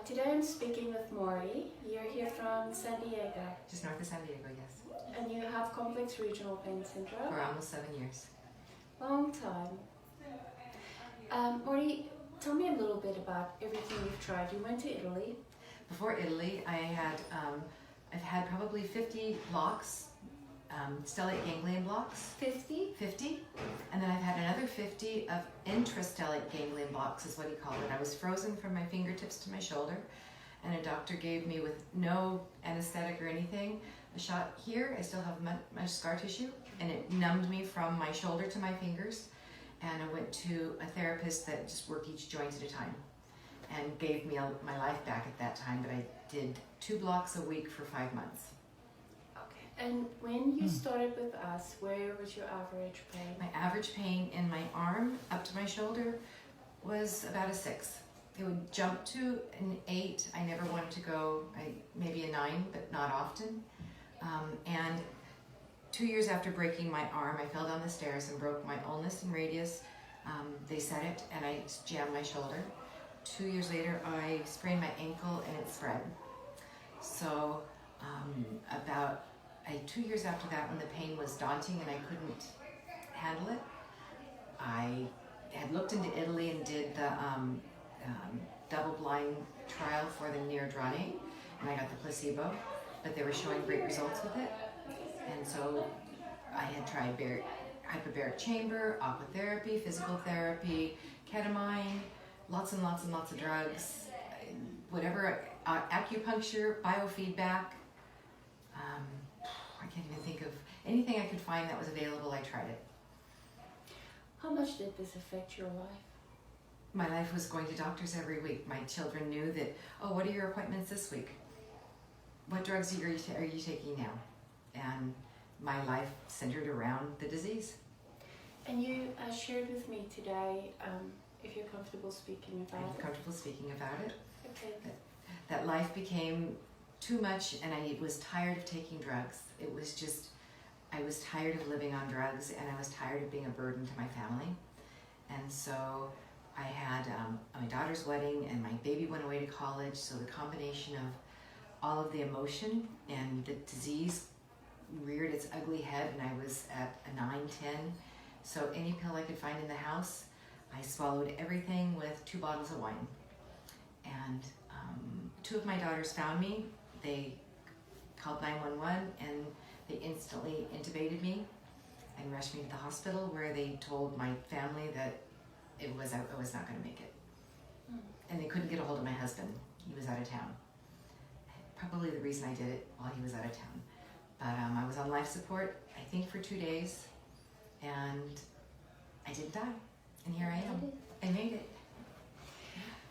Today I'm speaking with Marty. You're here from San Diego. Just north of San Diego, yes. And you have complex regional pain syndrome. For almost 7 years. Long time. Marty, tell me a little bit about everything you've tried. You went to Italy. Before Italy, I've had probably 50 blocks, stellate ganglion blocks. 50? 50. And then I've had another 50 of intrastellate ganglion blocks, is what he called it. I was frozen from my fingertips to my shoulder, and a doctor gave me, with no anesthetic or anything, a shot here. I still have much scar tissue, and it numbed me from my shoulder to my fingers. And I went to a therapist that just worked each joint at a time and gave me my life back at that time. But I did 2 blocks a week for 5 months. Okay. And when you started with us, where was your average pain? My average pain in my arm up to my shoulder was about a 6. It would jump to an 8. I never wanted to go, maybe a 9, but not often. And 2 years after breaking my arm, I fell down the stairs and broke my ulnus and radius. They set it, and I jammed my shoulder. 2 years later, I sprained my ankle, and it spread. So about 2 years after that, when the pain was daunting and I couldn't handle it, I had looked into Italy and did the double-blind trial for the Neurological, and I got the placebo, but they were showing great results with it. And so I had tried hyperbaric chamber, aquatherapy, physical therapy, ketamine, lots and lots and lots of drugs, whatever, acupuncture, biofeedback. I can't even think of anything I could find that was available. I tried it. How much did this affect your life? My life was going to doctors every week. My children knew that, oh, what are your appointments this week? What drugs are you taking now? And my life centered around the disease. And you shared with me today, if you're comfortable speaking about it. I'm comfortable speaking about it. Okay. That life became too much, and I was tired of taking drugs. It was just, I was tired of living on drugs, and I was tired of being a burden to my family. And so I had my daughter's wedding, and my baby went away to college, so the combination of all of the emotion and the disease reared its ugly head, and I was at a 9, 10. So any pill I could find in the house, I swallowed everything with 2 bottles of wine. And 2 of my daughters found me. They called 911, and they instantly intubated me and rushed me to the hospital, where they told my family that I was not going to make it. And they couldn't get a hold of my husband. He was out of town. Probably the reason I did it while he was out of town. But I was on life support, I think, for 2 days, and I didn't die. And here I am. I made it.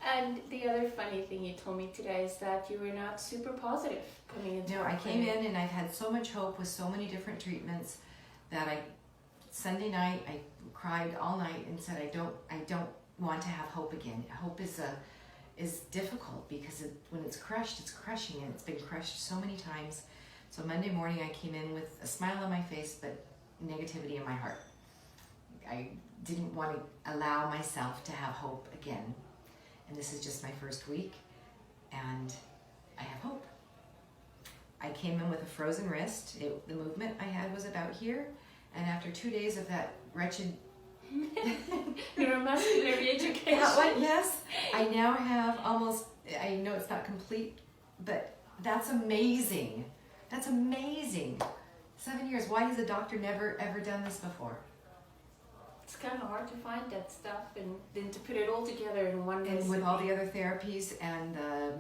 And the other funny thing you told me today is that you were not super positive coming into No, I came in and I've had so much hope with so many different treatments that Sunday night I cried all night and said I don't want to have hope again. Hope is difficult because when it's crushed, it's crushing, and it's been crushed so many times. So Monday morning I came in with a smile on my face, but negativity in my heart. I didn't want to allow myself to have hope again. And this is just my first week, and I have hope. I came in with a frozen wrist. The movement I had was about here, and after 2 days of that wretched neuromuscular reeducation, yes, I now have almost, I know it's not complete, but that's amazing. That's amazing. 7 years. Why has a doctor never ever done this before? It's kind of hard to find that stuff, and then to put it all together in one recipe. And with all the other therapies and the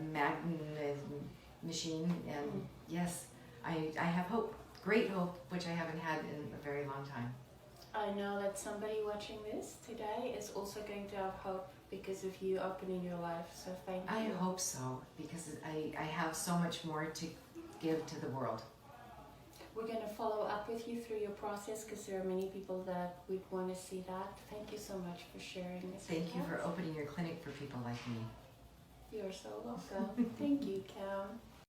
machine, and yes, I have hope, great hope, which I haven't had in a very long time. I know that somebody watching this today is also going to have hope because of you opening your life, so thank you. I hope so, because I have so much more to give to the world. We're going to follow up with you through your process because there are many people that would want to see that. Thank you so much for sharing this. Thank you for opening your clinic for people like me. You're so welcome. Thank you, Cam.